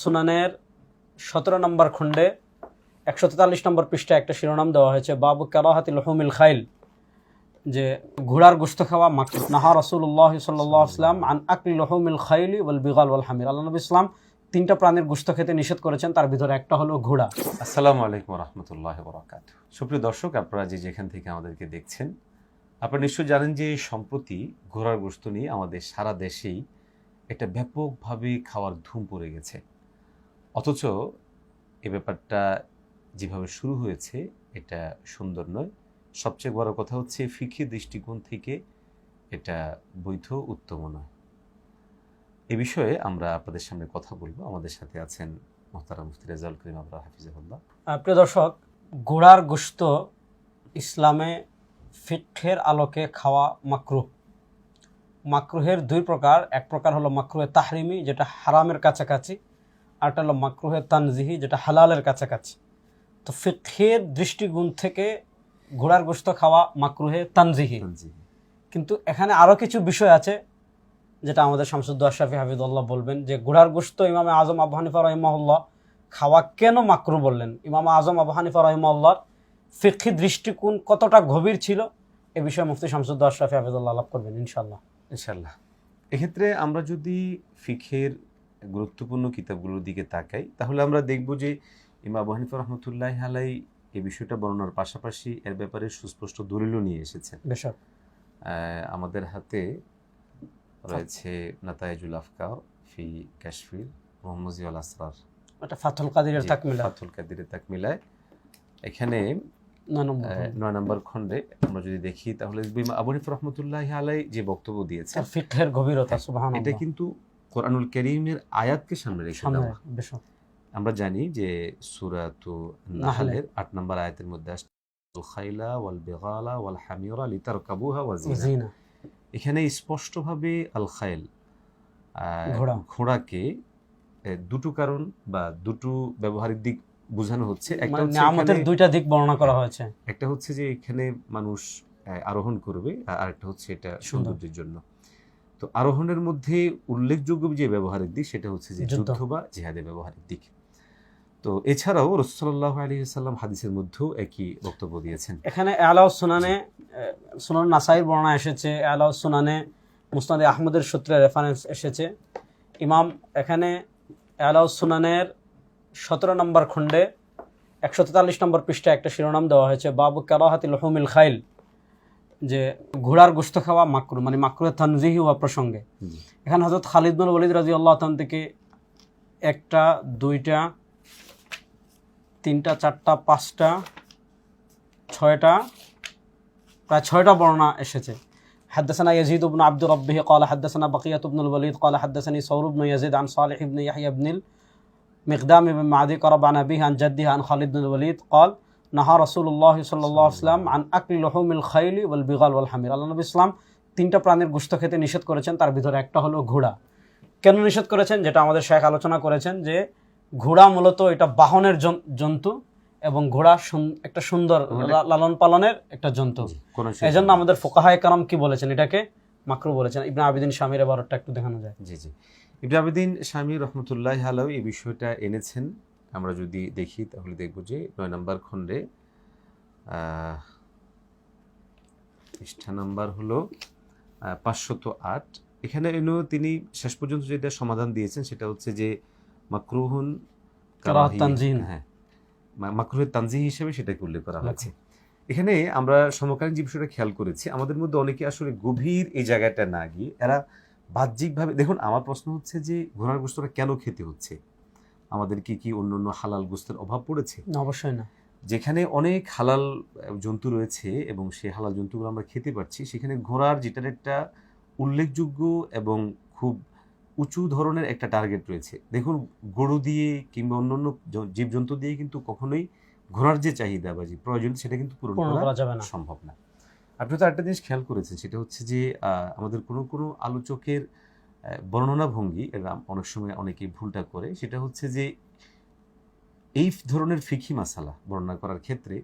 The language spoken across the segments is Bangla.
সুনানের 17 নম্বর খণ্ডে 143 নম্বর পৃষ্ঠায় একটা শিরোনাম দেওয়া হয়েছে বাবু কারাহাতি লুহুমিল খাইল, যে ঘোড়ার গোশত খাওয়া মাকরুহ। নাহা রাসূলুল্লাহ সাল্লাল্লাহু আলাইহি ওয়াসাল্লাম আন আকলি লুহুমিল খাইলি ওয়াল বিগাল ওয়াল হামির। আল্লাহ নবী ইসলাম তিনটা প্রাণীর গোশত খেতে নিষেধ করেছেন, তার ভিতরে একটা হলো ঘোড়া। আসসালামু আলাইকুম রহমতুল্লাহ বরাকাত। সুপ্রিয় দর্শক, আপনারা যে যেখান থেকে আমাদেরকে দেখছেন, আপনারা নিশ্চয়ই জানেন যে সম্প্রতি ঘোড়ার গোশত নিয়ে আমাদের সারা দেশেই একটা ব্যাপকভাবে খাওয়ার ধুম পড়ে গেছে। অথচ এ ব্যাপারটা যেভাবে শুরু হয়েছে এটা সুন্দর নয়। সবচেয়ে বড় কথা হচ্ছে ফিকহি দৃষ্টিকোণ থেকে এটা বৈধ, উত্তম নয়। এ বিষয়ে আমরা আপনাদের সামনে কথা বলবো। আমাদের সাথে আছেন মোহতারাম মুফতি রেজাউল করিম আবরার হাফিজাহুল্লাহ। প্রিয় দর্শক, ঘোড়ার গোশত ইসলামে ফিকহের আলোকে খাওয়া মাকরুহ। মাকরুহের দুই প্রকার, এক প্রকার হলো মাকরুহে তাহরিমি, যেটা হারামের কাছাকাছি, আর একটা হলো মাকরুহে তানজিহি, যেটা হালালের কাছাকাছি। তো ফিকহের দৃষ্টিকোণ থেকে ঘোড়ার গোশত খাওয়া মাকরুহে তানজিহি। কিন্তু এখানে আরও কিছু বিষয় আছে যেটা আমাদের শামসুদ্দৌলা আশরাফী হাফিজুল্লাহ বলবেন, যে ঘোড়ার গোশত ইমামে আজম আবু হানিফা রাহিমাহুল্লাহ খাওয়া কেন মাকরুহ বললেন, ইমাম আজম আবু হানিফা রাহিমাহুল্লাহর ফিকহি দৃষ্টিকোণ কতটা গভীর ছিল, এ বিষয়ে মুফতি শামসুদ্দৌলা আশরাফী হাফিজুল্লাহ আলাপ করবেন ইনশাআল্লাহ। ইনশাআল্লাহ। এক্ষেত্রে আমরা যদি ফিকহের গুরুত্বপূর্ণ কিতাবগুলোর দিকে তাকাই, তাহলে আমরা দেখব যে ইমাম আবু হানিফা রহমতুল্লাহ আলাই এই বিষয়টা বর্ণনার পাশাপাশি এর ব্যাপারে সুস্পষ্ট দলিলও নিয়ে এসেছেন। আমাদের হাতে রয়েছে নাতাইজুল আফকার ফি কাশফির মুহাম্মদিয়াল আসরার, এটা ফাতুল কাদিরের তাকমিলা। ফাতুল কাদিরের তাকমিলায় এখানে 9 নম্বর খণ্ডে আমরা যদি দেখি, তাহলে আবু হানিফা রহমতুল্লাহ আলাই যে বক্তব্য দিয়েছেন ফিকহের গভীরতা, সুবহানাল্লাহ, এটা কিন্তু কোরআনুল কারীমের আয়াতকে সামনে রেখে দেওয়া। আমরা জানি যে সূরাতুন নাহলের 8 নম্বর আয়াতের মধ্যে আসছে খাইলা ওয়াল বিগালা ওয়াল হামিরা লিতারকাবুহা ওয়া জিনা। এখানে স্পষ্টভাবে আল খাইল, ঘোড়াকে দুটো কারণ বা দুটো ব্যবহারিক দিক বোঝানো হচ্ছে। একটা হচ্ছে নিয়ামতের দুইটা দিক বর্ণনা করা হয়েছে। একটা হচ্ছে যে এখানে মানুষ আরোহণ করবে, আর একটা হচ্ছে এটা সৌন্দর্যের জন্য। তো আরোহণের মধ্যে উল্লেখযোগ্য যে ব্যবহারিক দিক সেটা হচ্ছে যে যুদ্ধ বা জিহাদের ব্যবহারিক দিক। তো এছাড়াও রাসূল সাল্লাল্লাহু আলাইহি ওয়াসাল্লাম হাদিসের মধ্যেও একই বক্তব্য দিয়েছেন। এখানে আলাউ সুনানে, সুনান নাসাইর বর্ণনা এসেছে, আলাউ সুনানে মুসনাদে আহমদের সূত্রে রেফারেন্স এসেছে। ইমাম এখানে আলাউ সুনানের 17 নম্বর খণ্ডে 143 নম্বর পৃষ্ঠায় একটা শিরোনাম দেওয়া হয়েছে বাবু কারাহাতি লুহুমিল খাইল, যে ঘোড়ার গোশত খাওয়া মাকরুহ, মানে মাকরুহে তানজিহি হওয়া প্রসঙ্গে। এখানে হযরত খালিদ বিন ওয়ালিদ রাদিয়াল্লাহু তাআলা থেকে 1টা 2টা 3টা 4টা 5টা 6টা, প্রায় 6টা বর্ণনা এসেছে। حدثنا يزيد بن عبد ربه قال حدثنا بقية بن الوليد قال حدثني ثور بن يزيد عن صالح بن يحيى بن المقدام بن معدي قرب عن أبيه عن جده عن خالد بن الوليد قال নাহা রাসূলুল্লাহ সাল্লাল্লাহু আলাইহি ওয়াসাল্লাম আন আকলি লুহুমিল খাইলি ওয়াল বিগাল ওয়াল হামির। আল্লাহ নবী ইসলাম তিনটা প্রাণীর গোশত খেতে নিষেধ করেছেন, তার ভিতরে একটা হলো ঘোড়া। কেন নিষেধ করেছেন, যেটা আমাদের শাইখ আলোচনা করেছেন, যে ঘোড়া মূলত এটা বাহনের জন্তু এবং ঘোড়া একটা সুন্দর লালন পালনের একটা জন্তু। এজন্য আমাদের ফুকাহায়ে কেরাম কি বলেছেন, এটাকে মাকরুহ বলেছেন। ইবনে আবিদিন শামীর এবারটা একটু দেখানো যায়। জি জি, ইবনে আবিদিন শামীর রহমতুল্লাহ আলাইহি এই বিষয়টা এনেছেন। আমরা যদি দেখি তাহলে দেখব যে 9 নম্বর খণ্ডে পৃষ্ঠা নাম্বার হলো 508। এখানে তিনি শেষ পর্যন্ত যেটা সমাধান দিয়েছেন সেটা হচ্ছে যে মাকরুহুন তানজিহ, হ্যাঁ, মাকরুহের তানজিহ হিসেবে সেটাকে উল্লেখ করা হয়েছে। এখানে আমরা সমকালীন যে বিষয়টা খেয়াল করেছি, আমাদের মধ্যে অনেকে আসলে গভীর এই জায়গাটা না গিয়ে এরা বাহ্যিকভাবে, দেখুন আমার প্রশ্ন হচ্ছে যে ঘোড়ার গোশতটা কেন খেতে হচ্ছে? আমাদের কি অন্যান্য হালাল গোশতের অভাব পড়েছে? অবশ্যই না। যেখানে অনেক হালাল জন্তু রয়েছে এবং সেই হালাল জন্তুগুলো আমরা খেতে পারছি, সেখানে ঘোড়ার যেটার একটা উল্লেখযোগ্য এবং খুব উঁচু ধরনের একটা টার্গেট রয়েছে। দেখুন, গরু দিয়ে কিংবা অন্যান্য জীবজন্তু দিয়ে কিন্তু কখনোই ঘোড়ার যে চাহিদা বা যে প্রয়োজন সেটা কিন্তু পূরণ করা যাবে না, সম্ভব না। আপনি তো একটা জিনিস খেয়াল করেছেন, সেটা হচ্ছে যে আমাদের কোনো আলোচকের বর্ণনা ভঙ্গি অনেক সময় অনেকে ভুলটা করে। সেটা হচ্ছে যে এই ধরনের ফিকহি মাসালা বর্ণনা করার ক্ষেত্রে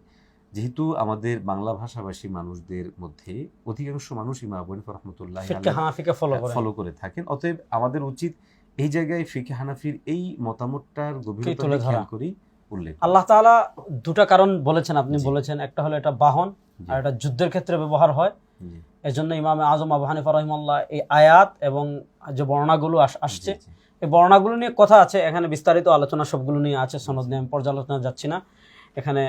যেহেতু আমাদের বাংলা ভাষাভাষী মানুষদের মধ্যে অধিকাংশ মানুষ ইমাম আবু হানিফা রাহমাতুল্লাহি আলাইহি ফলো করে থাকেন, অতএব আমাদের উচিত এই জায়গায় ফিকে হানাফির এই মতামতটার গভীরতা তুলে ধরা। খেয়াল করি উল্লেখ। আল্লাহ তাআলা দুটা কারণ বলেছেন, আপনি জি। বলেছেন, একটা হলো এটা বাহন জি, আর এটা যুদ্ধের ক্ষেত্রে ব্যবহার হয়। জি, এজন্য ইমাম আজম আবু হানিফা রাহিমাহুল্লাহ এই আয়াত এবং যে বর্ণনাগুলো আসছে, জি, জি। এই বর্ণনাগুলো নিয়ে কথা আছে, এখানে বিস্তারিত আলোচনা সবগুলো নিয়ে আছে, সনদ নিয়ে আমি পর্যালোচনা যাচ্ছি না। এখানে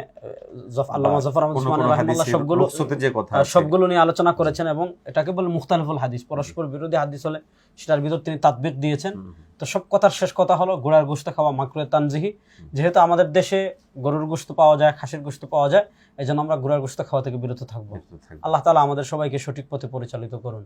আল্লামা জাফর আহমদ কোনো উসমানী কোনো রাহিমাহুল্লাহ হাদিসের সবগুলো রুখসতের যে কথা আছে, সবগুলো নিয়ে আলোচনা করেছেন এবং এটাকে বলে মুখতালিফুল হাদিস, পরস্পর বিরোধী হাদিস হলে সেটার ভিতর তিনি তাদবিক দিয়েছেন। হুম, হুম, তো সব কথার শেষ কথা হলো ঘোড়ার গোশত খাওয়া মাকরুহে তানজিহি। যেহেতু আমাদের দেশে গরুর গোশত পাওয়া যায়, খাসির গোশত পাওয়া যায়, এই জন্য আমরা ঘোড়ার গোশত খাওয়া থেকে বিরত থাকবো। থাকবে। আল্লাহ তাআলা আমাদের সবাইকে সঠিক পথে পরিচালিত করুন।